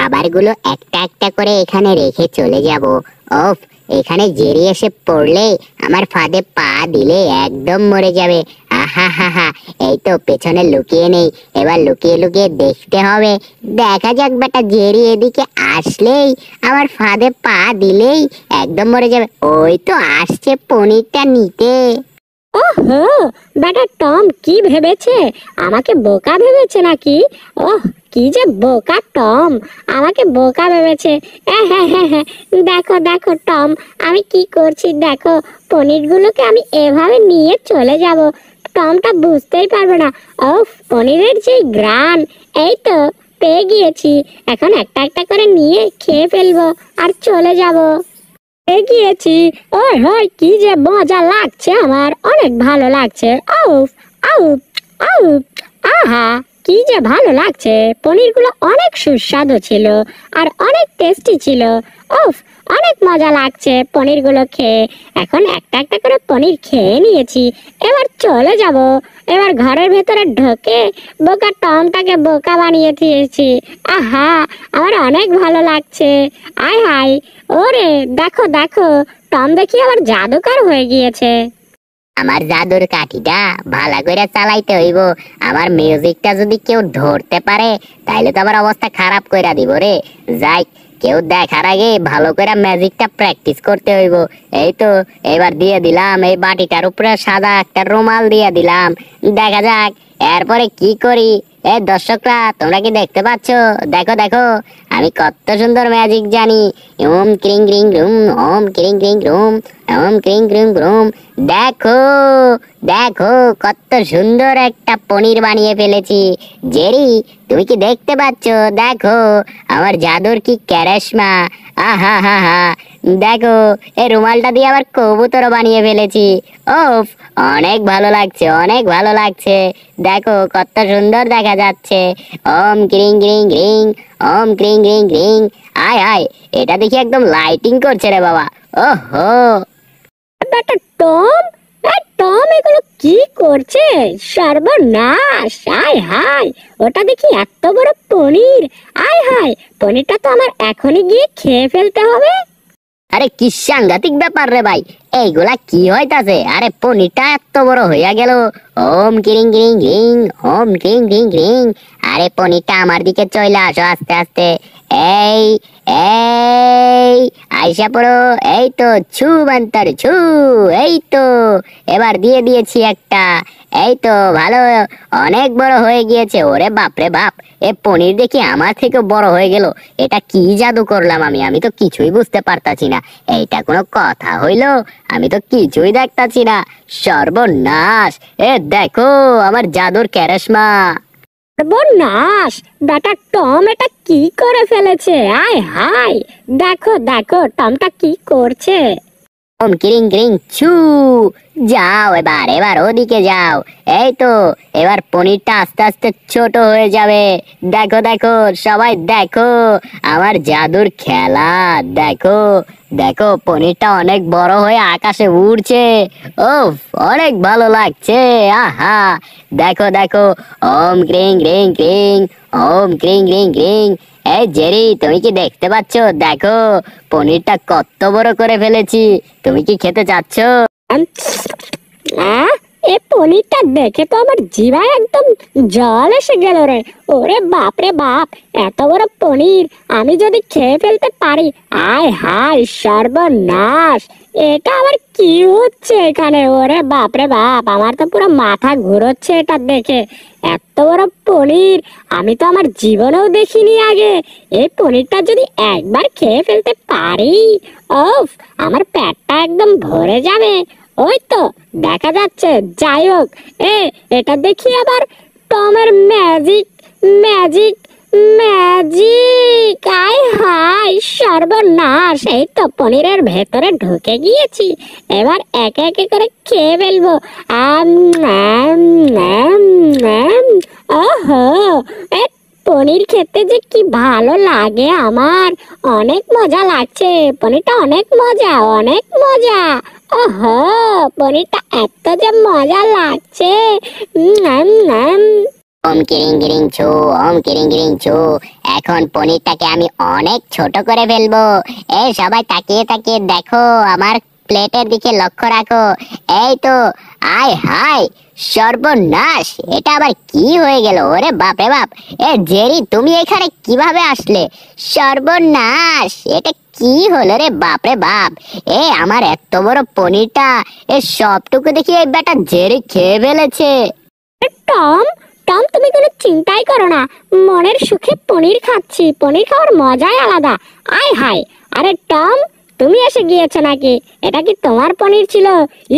খাবারগুলো একটা একটা করে এখানে রেখে চলে যাব। ওফ, এখানে জেরি এসে পড়লে আমার ফাঁদে পা দিলে একদম মরে যাবে। আহা হা হা, এই তো পেছনে লুকিয়ে নেই, এবার লুকিয়ে লুকিয়ে দেখতে হবে। দেখা যাক বেটা, জেরি এদিকে আসলেই আমার ফাঁদে পা দিলেই একদম মরে যাবে। ওই তো আসছে পনিরটা নিতে। ওহো, বেটা টম কি ভেবেছে? আমাকে বোকা ভেবেছে নাকি? ওহ, কি যে বোকা টম, আমাকে বোকা ভেবেছে। হ্যাঁ হ্যাঁ হ্যাঁ হ্যাঁ, দেখো দেখো টম, আমি কি করছি দেখো। পনিরগুলোকে আমি এভাবে নিয়ে চলে যাব, টমটা বুঝতেই পারবে না। ওহ, পনিরের যে গ্রান, এই তো পেয়ে গিয়েছি। এখন একটা একটা করে নিয়ে খেয়ে ফেলবো আর চলে যাব। এগিয়েছি। ওই হয়, কি যে মজা লাগছে, আমার অনেক ভালো লাগছে। আউফ আউফ আউফ, আহা কি যে ভালো লাগছে। পনিরগুলো অনেক সুস্বাদু ছিল আর অনেক টেস্টি ছিল। উফ, অনেক মজা লাগছে পনিরগুলো খেয়ে। এখন একটা একটা করে পনির খেয়ে নিয়েছি, এবার চলে যাব। এবার ঘরের ভেতরে ঢোকে বোকা টমটাকে বোকা বানিয়ে দিয়েছি। আহা, আমার অনেক ভালো লাগছে। আয় হায়, ওরে দেখো দেখো, টম দেখি আবার জাদুকর হয়ে গিয়েছে। আমার জাদুর কাঠিটা ভালো করে চালাইতে হইব। আমার মিউজিকটা যদি কেউ ধরতে পারে তাইলে তো আবার অবস্থা খারাপ কইরা দিব রে। যাই, কেউ দেখার আগে ভালো করে ম্যাজিকটা প্র্যাকটিস করতে হইব। এই তো এবার দিয়ে দিলাম, এই বাটিটার উপরে সাদা একটা রুমাল দিয়ে দিলাম। দেখা যাক এরপরে কি করি। এই দর্শকরা, তোমরা কি দেখতে পাচ্ছ? দেখো দেখো, আমি কত সুন্দর ম্যাজিক জানি। ওম ক্রিং ক্রিং রুম, ওম ক্রিং ক্রিং রুম, ওম ক্রিং ক্রিং রুম। দেখো দেখো, কত সুন্দর একটা পনির বানিয়ে ফেলেছি। জেরি, তুমি কি দেখতে পাচ্ছ? দেখো আমার জাদুর কি ক্যারেশমা। আহা হা হা, দেখো এই রুমালটা দিয়ে আবার কবুতর বানিয়ে ফেলেছি। ওফ, অনেক ভালো লাগছে, অনেক ভালো লাগছে। দেখো কত সুন্দর দেখা যাচ্ছে। ওম ক্রিং ক্রিং রিং, ওম ক্রিং ক্রিং রিং। আয় আয়, এটা দেখি একদম লাইটিং করছে রে বাবা। ওহো, বেটা টম, টম এগুলো কি করছে? সর্বনাশ! আয় হায়, ওটা দেখি এত বড় পনির। আয় হায়, পনিরটা তো আমার এখনই গিয়ে খেয়ে ফেলতে হবে। আরে কি সাংঘাতিক ব্যাপার রে ভাই, এইগুলা কি হইতাছে? আরে পনিরটা এত বড় হইয়া গেল। ওম কিরিং কিরিং কিরিং, ওম কিরিং কিরিং কিরিং। আরে পনিরটা আমার দিকে চলে আসো আস্তে আস্তে। এই এই আইসা পড়ো। এই তো ছু বান্তার ছু। এই তো এবার দিয়ে দিয়েছি একটা। এই তো ভালো, অনেক বড় হয়ে গিয়েছে। ওরে বাপ রে বাপ, এ পনির দেখি আমার থেকে বড় হয়ে গেল। এটা কি জাদু করলাম আমি? আমি তো কিছুই বুঝতে পারতাছি না। এইটা কোনো কথা হইলো? আমি তো কিছুই দেখতাছি না। সর্বনাশ! এ দেখো আমার জাদুর ক্যারেশমা। সর্বনাশ! বেটা টম এটা কি করে ফেলেছে? আয় হায়, দেখো দেখো টমটা কি করছে। ওম কিরিং কিরিং ছু। যাও এবার, এবার ওদিকে যাও। এই তো এবার পনিরটা আস্তে আস্তে ছোট হয়ে যাবে। দেখো দেখো সবাই, দেখো আমার জাদুর খেলা। দেখো দেখো, পনিরটা অনেক বড় হয়ে আকাশে উড়ছে। ওফ, অনেক ভালো লাগছে। আহা, দেখো দেখো। ওম ক্রিং ক্রিং ক্রিং, ওম ক্রিং ক্রিং ক্রিং। এই জেরি, তুমি কি দেখতে পাচ্ছ? দেখো পনিরটা কত বড় করে ফেলেছি। তুমি কি খেতে চাচ্ছ? এ পনিরটা দেখে তো আমার জিভায় একদম জল এসে গেল রে। ওরে বাপ রে বাপ, এত বড় পনির আমি যদি খেয়ে ফেলতে পারি! আয় হায়, সর্বনাশ! এটা আবার কি হচ্ছে এখানে? ওরে বাপ রে বাপ, আমার তো পুরো মাথা ঘুরোচ্ছে এটা দেখে। এত বড় পনির আমি তো আমার জীবনেও দেখিনি আগে। এই পনিরটা যদি একবার খেয়ে ফেলতে পারি, ওফ, আমার পেটটা একদম ভরে যাবে। ওই তো দেখা যাচ্ছে। যাই হোক, এটা দেখি আবার টমের ম্যাজিক ম্যাজিক ম্যাজিক। আয় হায়, সর্বনাশ! এই তো পনিরের ভেতরে ঢুকে গিয়েছি, এবার একে একে করে খেয়ে ফেলবো। আম আম আম আম। ওহো, এ পনির খেতে যে কি ভালো লাগে আমার! অনেক মজা লাগছে, পনিরটা অনেক মজা, অনেক মজা। ওহো, পনিরটা এত যে মজা লাগছে! ওম কিরিং গিরিং ছু, ওম কিরিং গিরিং ছু। এখন পনিরটাকে আমি অনেক ছোট করে ফেলবো। এই সবাই তাকিয়ে তাকিয়ে দেখো, আমার প্লেটের দিকে লক্ষ্য রাখো। এই তো, আয় হায়, সর্বনাশ! এটা আবার কি হয়ে গেল? ওরে বাপ রে বাপ! এ জেরি, তুমি এখানে কিভাবে আসলে? সর্বনাশ! এটা কি হলো রে বাপ রে বাপ! আমার এত বড় পনিরটা সবটুকু দেখি এই বেটা জেরি খেয়ে ফেলেছে। টম, টম, তুমি কোনো চিন্তাই করো না। মনের সুখে পনির খাচ্ছি, পনির খাওয়ার মজাই আলাদা। আয় হায়! আরে টম, তুমি এসে গিয়েছো নাকি? এটা কি তোমার পনির ছিল?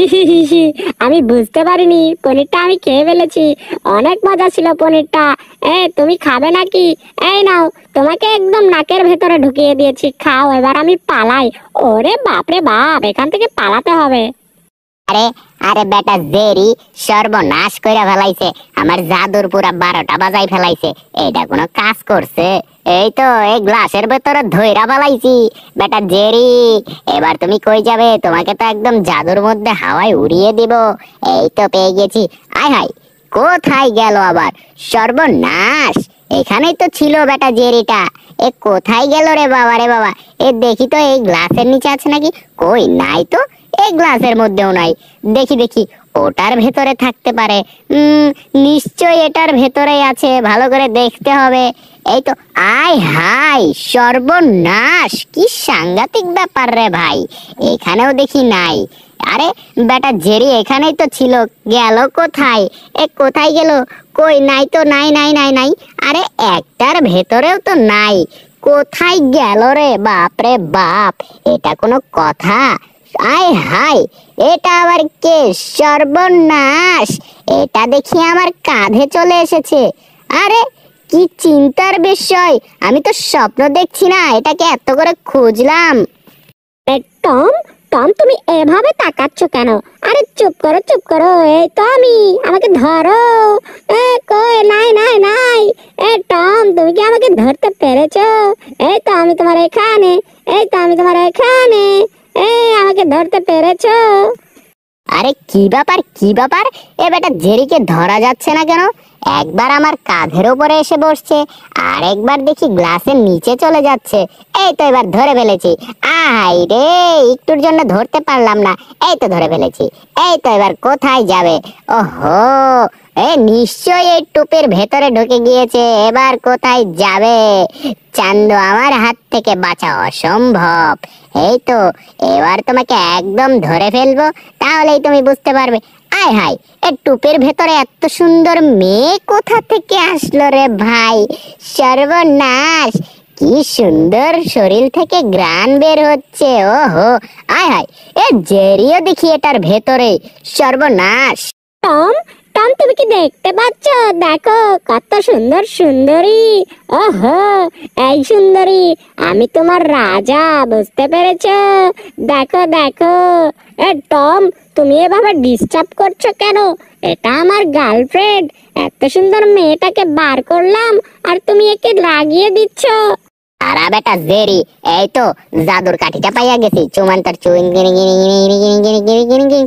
ইহি, আমি বুঝতে পারিনি, পনিরটা আমি খেয়ে ফেলেছি। অনেক মজা ছিল পনিরটা। তুমি খাবে নাকি? এই নাও, তোমাকে একদম নাকের ভেতরে ঢুকিয়ে দিয়েছি, খাও। এবার আমি পালাই। ওরে বাপ রে বাপ, এখান থেকে পালাতে হবে। আরে আরে বেটা জেরি, সর্বনাশ কইরা ফেলাইছে। আমার জাদুর পুরা 12টা বাজাই ফেলাইছে। এটা কোনো কাজ করছে? এই তো, এই গ্লাসের ভেতরে ধইরা ফেলাইছি। বেটা জেরি, এবার তুমি কই যাবে? তোমাকে তো একদম জাদুর মধ্যে হাওয়ায় উড়িয়ে দিব। এই তো পেয়ে গেছি। আয় হায়, কোথায় গেল আবার? সর্বনাশ! এখানেই তো ছিল বেটা জেরিটা। কোথায় গেল রে বাবা রে বাবা! দেখি তো, এই গ্লাসের নিচে আছে নাকি? কই, নাই তো। এই গ্লাসের মধ্যেও নাই। দেখি দেখি, ওটার ভেতরে থাকতে পারে। নিশ্চয় এটার ভেতরেই আছে, ভালো করে দেখতে হবে। এই তো, আয় হাই, সর্বনাশ! কি সাংঘাতিক ব্যাপার রে ভাই! এখানেও দেখি নাই। আরে বেটা জেরি, এখানেই তো ছিল, গেল কোথায়? কোথায় গেল? কই, নাই তো, নাই নাই নাই নাই। আরে একটার ভেতরেও তো নাই। কোথায় গেল রে বাপ রে বাপ! এটা কোনো কথা? আয় হাই, এটা আবার কে? সর্বনাশ! এটা দেখি আমার কাঁধে চলে এসেছে। আরে কি চিন্তার বিষয়! আমি তো স্বপ্ন দেখছি না, এটাকে এত করে খুঁজলাম। টম, টম, তুমি এভাবে তাকাচ্ছ কেন? আরে চুপ করো, চুপ করো। এই তো আমি, আমাকে ধরো। কই, নাই নাই নাই। টম, তুমি কি আমাকে ধরতে পেরেছো? এই তো আমি তোমার এখানে, এই তো আমি তোমার এখানে। আমাকে ধরতে পেরেছো? আরে কি ব্যাপার, কি ব্যাপার? বেটা জেরিকে ধরা যাচ্ছে না কেন? একবার আমার কাঁধের উপরে এসে বসছে, আর একবার দেখি গ্লাসের নিচে চলে যাচ্ছে। এই তো এবার ধরে ফেলেছি। আহাই রে, একটুর জন্য ধরতে পারলাম না। এই তো ধরে ফেলেছি। এই তো এবার কোথায় যাবে? ওহো, নিশ্চয়ই এই টুপের ভেতরে ঢুকে গিয়েছে। এবার কোথায় যাবে? চান্দু, আমার হাত থেকে বাঁচা অসম্ভব। এই তো, এবার তোমাকে একদম ধরে ফেলবো, তাহলেই তুমি বুঝতে পারবে। আয় হায়, টুপের ভেতরে এত সুন্দর মেয়ে কোথা থেকে আসলো রে ভাই! সর্বনাশ! কি সুন্দর শরীর থেকে ঘ্রাণ বের হচ্ছে। ওহো, আয় হায়, জেরিও দেখি এটার ভেতরে। সর্বনাশ! টম, টম, তুমি কি দেখতে পাচ্ছ? দেখো কত সুন্দর সুন্দরী। ওহো, এই সুন্দরী, আমি তোমার রাজা, বুঝতে পেরেছো? দেখো দেখো। টম, তুমি এভাবে ডিস্টার্ব করছো কেন? এটা আমার গার্লফ্রেন্ড। এত সুন্দর মেয়েটাকে বার করলাম, আর তুমি একে লাগিয়ে দিচ্ছ। আরা বেটা জেরি, এই তো জাদুর কাঠিটা পাইয়া গেছি। চুমান্তর চুইং গিনি গিনি গিনি গিনি গিনি গিনি গিনি গিনি।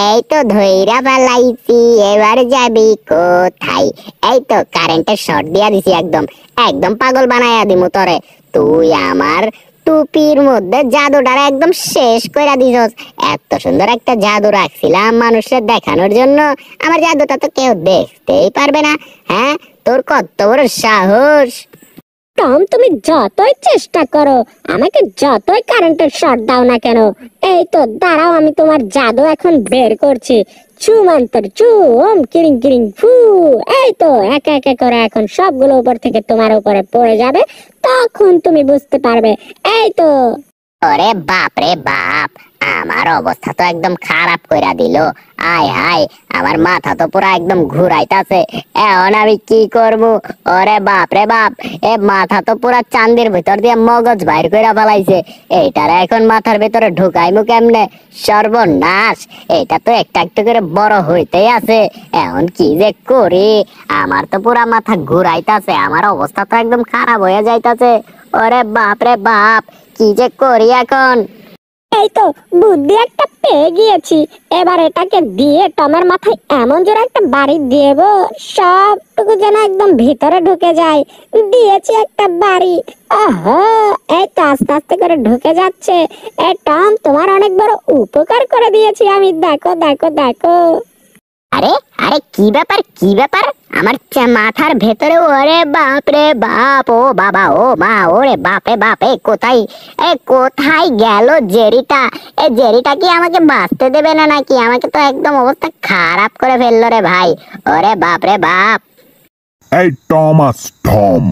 এই তো ধইরা ফেলাইছি। এবার যাবি কোথায়? এই তো কারেন্টের শর্ট দিয়া দিছি, একদম একদম পাগল বানাইয়া দিমু তোরে। তুই আমার টুপির মধ্যে জাদুটার একদম শেষ কইরা দিছস। এত সুন্দর একটা জাদু রাখছিলাম মানুষের দেখানোর জন্য, আমার জাদুটা তো কেউ দেখতেই পারবে না। হ্যাঁ, তোর কত বড় সাহস! টম, তুমি যতই চেষ্টা করো, আমাকে যতই কারেন্টের শর্ট দাও না কেন, এই তো দাঁড়াও, আমি তোমার জাদু এখন বের করছি। চু মন্তর চু, ওম কিরিং কিরিং ফু। এই তো একে একে করে এখন সবগুলো উপর থেকে তোমার উপরে পড়ে যাবে, তখন তুমি বুঝতে পারবে। এই তো। ওরে বাপ রে বাপ! আমার অবস্থা তো একদম খারাপ কইরা দিল। আয় হায়, আমার মাথা তো পুরা একদম ঘুরাইতাছে। এখন আমি কি করব? ওরে বাপ রে বাপ! মাথা তো পুরা চান্দির ভিতর দিয়ে মগজ বাইর কইরা ফেলাইছে। এইটারে এখন মাথার ভিতরে ঢুকাইমু কেমনে? সর্বনাশ! এটা তো একটা একটা করে বড় হইতেই আছে। এখন কি যে করি? আমার তো পুরা মাথা ঘুরাইতাছে, আমার অবস্থা তো একদম খারাপ হয়ে যাইতাছে। ওরে বাপ রে বাপ! কি যে করি এখন? এই তো বুদ্ধি একটা পেয়ে গিয়েছি। এবার এটাকে দিয়ে টমের মাথায় এমন জোরে একটা বাড়ি দেব, সবটুকু যেন একদম ভিতরে ঢুকে যায়। দিয়েছি একটা বাড়ি। আহা, এই তো আস্তে আস্তে করে ঢুকে যাচ্ছে। এ টম, তোমার অনেক বড় উপকার করে দিয়েছি আমি। দেখো দেখো দেখো। আরে আরে কি ব্যাপার কি ব্যাপার, আমার মাথার ভেতরে, ওরে বাপ রে বাপ, ও বাবা ও মা, ওরে বাপ রে বাপ, কোথায় গেল জেরিটা? জেরিটা কি আমাকে বাঁচতে দেবে না নাকি? আমাকে তো একদম অবস্থা খারাপ করে ফেললো রে ভাই, ওরে বাপ রে বাপ। এই টমাস টম,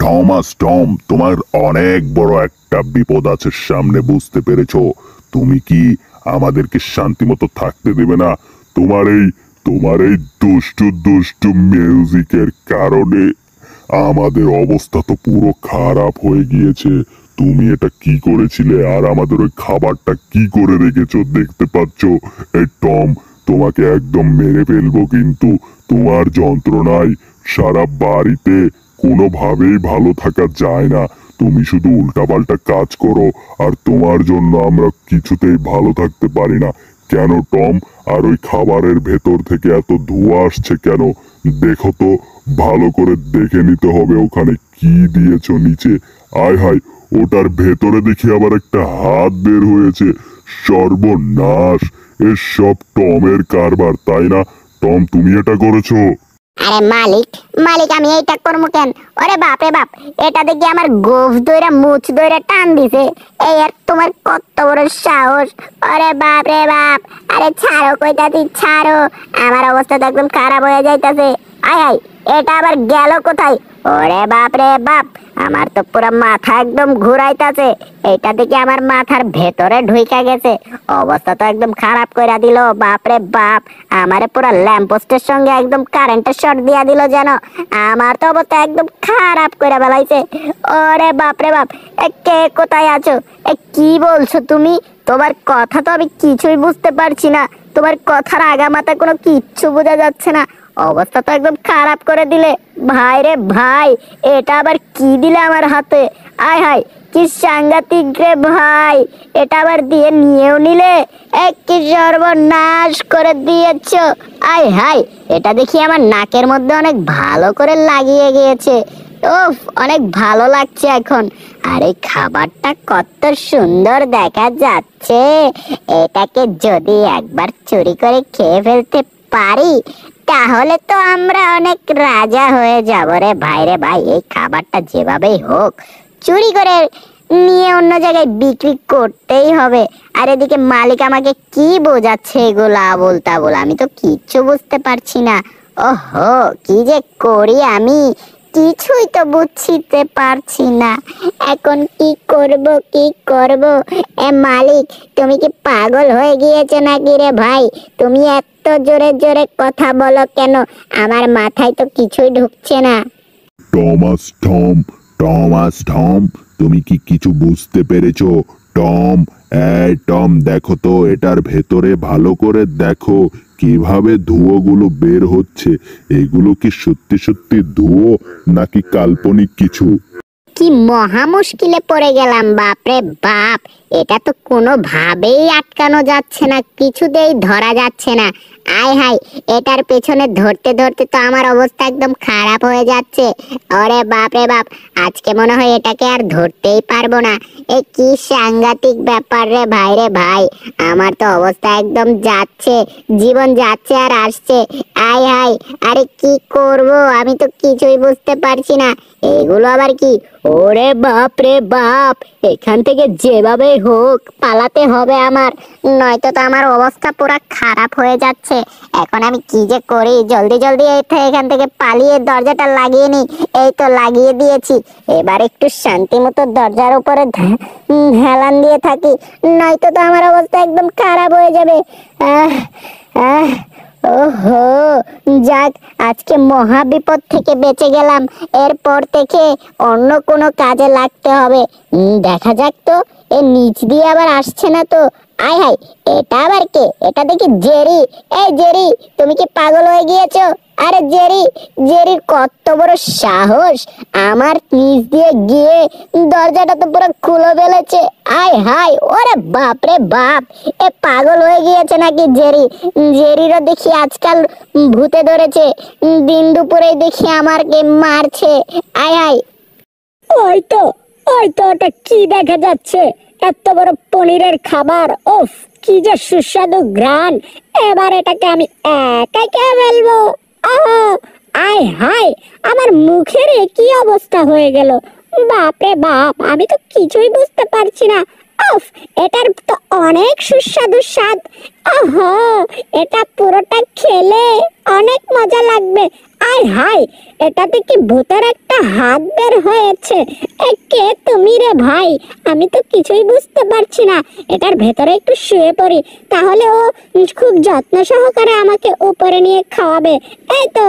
টমাস টম, তোমার অনেক বড় একটা বিপদ আছে সামনে, বুঝতে পেরেছো? তুমি কি আমাদেরকে শান্তি মতো থাকতে দেবে না? তোমার এই দুষ্টু দুষ্টু মিউজিকের কারণে আমাদের অবস্থা তো পুরো খারাপ হয়ে গিয়েছে। তুমি এটা কি করেছিলে, আর আমাদের ওই খাবারটা কি করে রেখেছো দেখতে পাচ্ছ? এই টম, তোমাকে একদম মেরে ফেলবো কিন্তু। তোমার যন্ত্রণায় সারা বাড়িতে কোনোভাবেই ভালো থাকা যায় না। তুমি শুধু উল্টাপাল্টা কাজ করো, আর তোমার জন্য আমরা কিছুতেই ভালো থাকতে পারি না। কেন টম? আর ওই খাবারের ভেতর থেকে এত ধোঁয়া আসছে কেন? দেখো তো, ভালো করে দেখে নিতে হবে ওখানে কি দিয়েছো নিচে। আয় হায়, ওটার ভেতরে দেখি আবার একটা হাত বের হয়েছে। সর্বনাশ! এসব টমের কারবার, তাই না? টম, তুমি এটা করেছো? আরে মালিক, মালিক আমি এইটা করবো কেন? ওরে বাপ রে বাপ, এটা দেখি আমার গোফ দইরা মুছ দইরা টান দিছে। এই আর তোমার কত বড় সাহস! ওরে বাপ রে বাপ, আরে ছাড়ো কইতাছি, ছাড়ো। আমার অবস্থা তো একদম খারাপ হয়ে যাইতাছে। আয় আয়, এটা আবার গেল কোথায়? ওরে বাপ রে বাপ, আমার তো পুরো মাথা একদম ঘুরাইতাছে। এটা দেখি আমার মাথার ভেতরে ঢুইকা গেছে। অবস্থা তো একদম খারাপ কইরা দিল। বাপ রে বাপ, আমারে পুরো ল্যাম্পপোস্টের সঙ্গে একদম কারেন্টের শর্ট দিয়া দিল যেন। আমার তো অবস্থা একদম খারাপ কইরা বেলাইছে। ওরে বাপ রে বাপ, কে কোথায় আছো? কি বলছো তুমি? তোমার কথা তো আমি কিছুই বুঝতে পারছি না। তোমার কথার আগামাথা কোনো কিচ্ছু বোঝা যাচ্ছে না। অবস্থা তো একদম খারাপ করে দিলে ভাই রে ভাই। এটা আবার কি দিলে আমার হাতে? আয় হায়, কি সাংঘাতিক রে ভাই! এটা আবার দিয়ে নিয়েও নিলে। কি সর্বনাশ করে দিয়েছ! আয় হায়, এটা দেখি আমার নাকের মধ্যে অনেক ভালো করে লাগিয়ে গিয়েছে। উফ, অনেক ভালো লাগছে এখন। আর এই খাবারটা কত সুন্দর দেখা যাচ্ছে। এটাকে যদি একবার চুরি করে খেয়ে ফেলতে পারি, তাহলে তো আমরা অনেক রাজা হয়ে যাব রে ভাই রে ভাই। এই খাবারটা যেভাবেই হোক চুরি করে নিয়ে অন্য জায়গায় বিক্রি করতেই হবে। আর এদিকে মালিক আমাকে কি বোঝাচ্ছে এগুলো আবোল তাবোল, আমি তো কিচ্ছু বুঝতে পারছি না। ওহো, কি যে করি আমি, কিছুই তো বুঝতে পারছি না। এখন কি করব কি করব? মালিক, তুমি কি পাগল হয়ে গিয়েছো নাকি রে ভাই? তুমি এত জোরে জোরে কথা বলো কেন? আমার মাথায় তো কিছুই ঢুকছে না। টমাস টম, টমাস টম, তুমি কি কিছু বুঝতে পেরেছো? টম, এই টম, দেখো তো এটার ভেতরে ভালো করে দেখো কিভাবে ধুয়োগুলো বের হচ্ছে। এগুলো কি সত্যি সত্যি ধুয়ো নাকি কাল্পনিক কিছু? কি মহা মুশকিলে পড়ে গেলাম, বাপরে বাপ! এটা তো কোনোভাবেই আটকানো যাচ্ছে না, কিছুতেই ধরা যাচ্ছে না। আয় হায়, এটার পেছনে ধরতে ধরতে তো আমার অবস্থা একদম খারাপ হয়ে যাচ্ছে। ওরে বাপ রে বাপ, আজকে মনে হয় এটাকে আর ধরতেই পারবো না। কি সাংঘাতিক ব্যাপার রে ভাই রে ভাই! আমার তো অবস্থা একদম যাচ্ছে, জীবন যাচ্ছে আর আসছে। আয় হায়, আরে কি করব আমি তো কিছুই বুঝতে পারছি না। এগুলো আবার কি? ওরে বাপ রে বাপ, এখান থেকে যেভাবে হোক পালাতে হবে আমার, নয়তো তো আমার অবস্থা পুরো খারাপ হয়ে যাচ্ছে। এখন আমি কি যে করি, জলদি জলদি এখান থেকে পালিয়ে দরজাটা লাগিয়ে নি। এই তো লাগিয়ে দিয়েছি। এবার একটু শান্তি মতো দরজার উপরে হেলান দিয়ে থাকি, নয়তো তো আমার অবস্থা একদম খারাপ হয়ে যাবে। আহ আহ ওহো, যাক, আজকে মহা বিপদ থেকে বেঁচে গেলাম। এরপর থেকে অন্য কোনো কাজে লাগতে হবে। দেখা যাক তো, এর নিচ দিয়ে আবার আসছে না তো। আয় হায়, এটা আবার কে? এটা দেখি জেরি। এই জেরি, তুমি কি পাগল হয়ে গিয়েছো? আরে জেরি, জেরির কত বড় সাহস আমার নিচ দিয়ে গিয়ে দরজাটা তো পুরো খুলে ফেলেছে। আয় হায়, ওরে বাপ রে বাপ, এ পাগল হয়ে গিয়েছে নাকি জেরি? জেরিরও দেখি আজকাল ভূতে ধরেছে, দিন দুপুরে দেখি আমাকে মারছে। আয় হায়। ওই তো, ওই তো, ওটা কি দেখা যাচ্ছে? এত বড় পনিরের খাবার, ওফ কি যে সুস্বাদু ঘ্রাণ! এবার এটাকে আমি একাই খেয়ে ফেলবো। আহা, আয় হায়, আমার মুখের এ কি অবস্থা হয়ে গেল! বাপরে বাপ, আমি তো কিছুই বুঝতে পারছি না। উফ, এটার তো অনেক সুস্বাদু স্বাদ। আহা, এটা পুরোটা খেলে অনেক মজা লাগবে। আয় হায়, এটাতে কি ভূতের একটা হাত বের হয়েছে? এ কে তুমি রে ভাই? আমি তো কিছুই বুঝতে পারছি না। এটার ভেতরে একটু শুয়ে পড়ি, তাহলে ও খুব যত্ন সহকারে আমাকে উপরে নিয়ে খাওয়াবে। এই তো,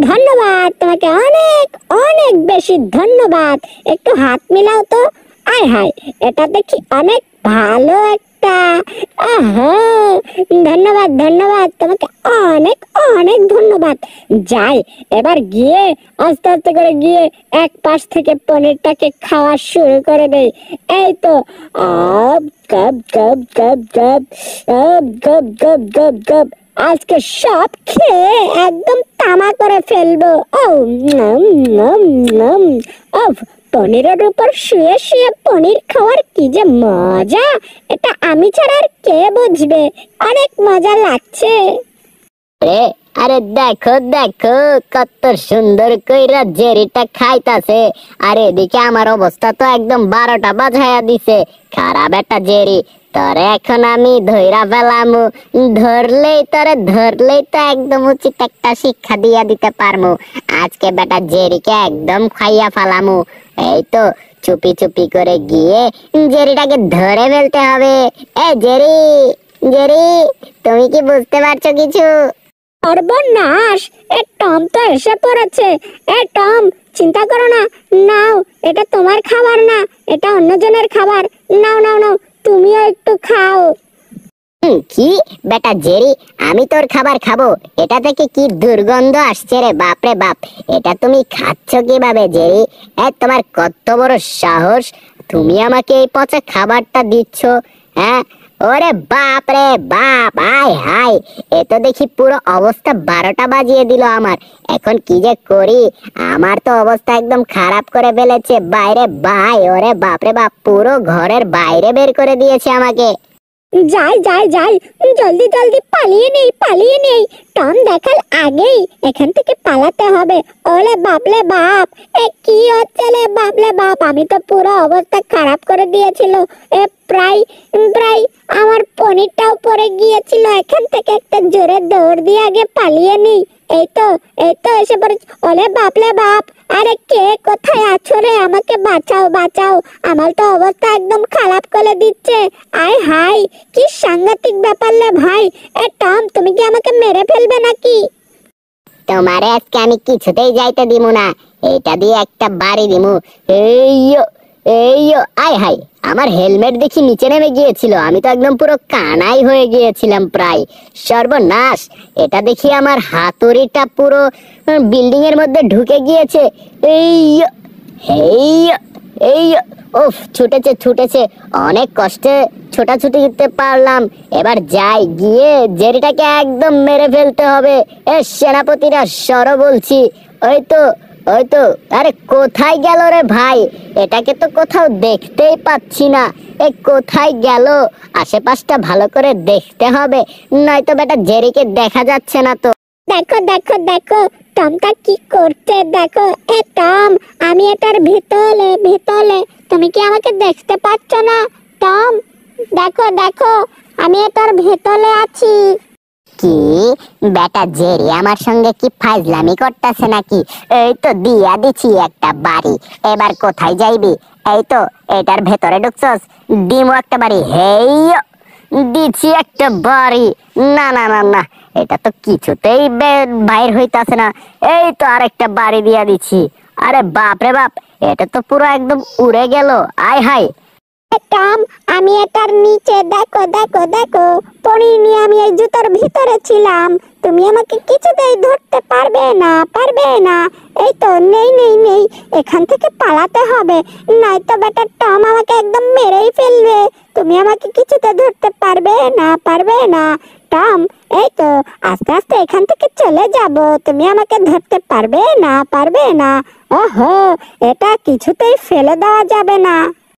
ধন্যবাদ তোমাকে, অনেক অনেক বেশি ধন্যবাদ। একটু হাত মিলাও তো। আয় হায়, এটা দেখি অনেক ভালো একটা। আহা, ধন্যবাদ ধন্যবাদ তোমাকে, অনেক অনেক ধন্যবাদ। যাই, এবার গিয়ে আস্তে আস্তে করে গিয়ে এক পাশ থেকে পনিরটাকে খাওয়া শুরু করে দেই। এই তো, আব গব গব গব গব, আব গব গব গব গব। আজকে সব খেয়ে একদম তামা করে ফেলবো। ও নম নম নম। ওফ, পনিরের উপর শুয়ে শুয়ে পনির খাওয়ার কি যে মজা! এটা আমি ছাড়া আর কে বুঝবে? অনেক মজা লাগছে। আরে দেখো দেখো, কত সুন্দর কইরা জেরিটা খাইতাছে। আর এদিকে আমার অবস্থা তো একদম 12টা বাজায়া দিছে। খারাপ একটা জেরি, তোরে এখন আমি ধইরা ফেলামু। ধরলেই তো একদম উচিত একটা শিক্ষা দিয়া দিতে পারমু। আজকে বেটা জেরিকে একদম খাইয়া ফেলামু। এই তো, চুপি চুপি করে গিয়ে জেরিটাকে ধরে ফেলতে হবে। এ জেরি, জেরি, তুমি কি বুঝতে পারছো কিছু? সর্বনাশ, এ টম তো এসে পড়েছে। এ টম, চিন্তা করো না, নাও, এটা তোমার খাবার না, এটা অন্যজনের খাবার। নাও নাও নাও, তুমিও একটু খাও। কি বেটা জেরি, আমি তোর খাবার খাবো? এটা থেকে কি দুর্গন্ধ আসছে রে বাপরে বাপ! এটা তুমি খাচ্ছ কিভাবে জেরি? তোমার কত বড় সাহস, তুমি আমাকে এই পচা খাবারটা দিচ্ছ? হ্যাঁ, ওরে বাপ রে বাপ, আয় হায়, এ তো দেখি পুরো অবস্থা 12টা বাজিয়ে দিল আমার। এখন কি যে করি? আমার তো অবস্থা একদম খারাপ করে ফেলেছে। বাইরে ভাই, ওরে বাপ রে বাপ, পুরো ঘরের বাইরে বের করে দিয়েছে আমাকে। যাই যাই যাই, জলদি জলদি পালিয়ে নেই, পালিয়ে নেই। টম দেখার আগেই এখান থেকে পালাতে হবে। ওলে বাপলে বাপ, এ কি হচ্ছে রে বাপলে বাপ! আমি তো পুরো অবস্থা খারাপ করে দিয়েছিল। এ প্রায় প্রায় আমার পনিরটাও পড়ে গিয়েছিল। এখান থেকে একটা জোরে দৌড় দিয়ে আগে পালিয়ে নেই। এই তো, এই তো এসে পড়েছি। ওলে বাপলে বাপ, আরে কে কোথায় আছো রে? আমাকে বাঁচাও বাঁচাও, আমার তো অবস্থা একদম খারাপ করে দিচ্ছে। আয় হাই, কি সাংঘাতিক ব্যাপার রে ভাই! এ টম, তুমি কি আমাকে মেরে ফেলবে নাকি? তোমারে আজকে আমি কিছুতেই যাইতে দিমু না। এটা দিয়ে একটা বাড়ি দিমু। এইয়ো, এইয়ো, আয় হাই, আমার হেলমেট দেখি নিচে নেমে গিয়েছিল। আমি তো একদম পুরো কানাই হয়ে গিয়েছিলাম প্রায়। সর্বনাশ, এটা দেখি আমার হাতুড়িটা পুরো বিল্ডিং এর মধ্যে ঢুকে গিয়েছে। এইয়ো, এইয়ো, এইয়ো, উফ, ছুটেছে ছুটেছে, অনেক কষ্টে ছোটাছুটি করতে পারলাম। এবার যাই, গিয়ে জেরিটাকে একদম মেরে ফেলতে হবে। এ সেনাপতিরা সরো বলছি। ওই তো, ওই তো, আরে কোথায় গেল রে ভাই? এটাকে তো কোথাও দেখতেই পাচ্ছি না। এ কোথায় গেল? আশেপাশটা ভালো করে দেখতে হবে, নয়তো বেটা জেরিকে দেখা যাচ্ছে না তো। দেখো দেখো দেখো, টমটা কি করছে দেখো। এ টম, আমি এটার ভিতরে ভিতরে, তুমি কি আমাকে দেখতে পাচ্ছ না? টম, দেখো দেখো, আমি এটার ভেতরে আছি। কি বেটা জেরি আমার সঙ্গে কি ফাজলামি করতেছে নাকি? এই তো দিয়া দিছি একটা বাড়ি, এবার কোথায় যাইবি? এই তো, এটার ভেতরে ঢুকছস, দিমু একটা বাড়ি। হেই, দিছি একটা বাড়ি। না না না না, এটা তো কিছুতেই বাইর হইতাছে না। এই তো আরেকটা বাড়ি দিয়া দিছি। আরে বাপ রে বাপ, এটা তো পুরো একদম উড়ে গেল। আয় হায়, টম, আমি এটার নিচে দেখো দেখো দেখো, পনির নিয়ে আমি এই জুতোর ভিতরে ছিলাম। তুমি আমাকে কিছুতেই ধরতে পারবে না, পারবে না। এই তো, নেই নেই নেই, এখান থেকে পালাতে হবে, নয়তো বেটা টম আমাকে একদম মেরেই ফেলবে। তুমি আমাকে কিছুতে ধরতে পারবে না, পারবে না। টম, এই তো, আস্তে আস্তে এখান থেকে চলে যাব, তুমি আমাকে ধরতে পারবে না, পারবে না। ওহো, এটা কিছুতেই ফেলে দেওয়া যাবে না।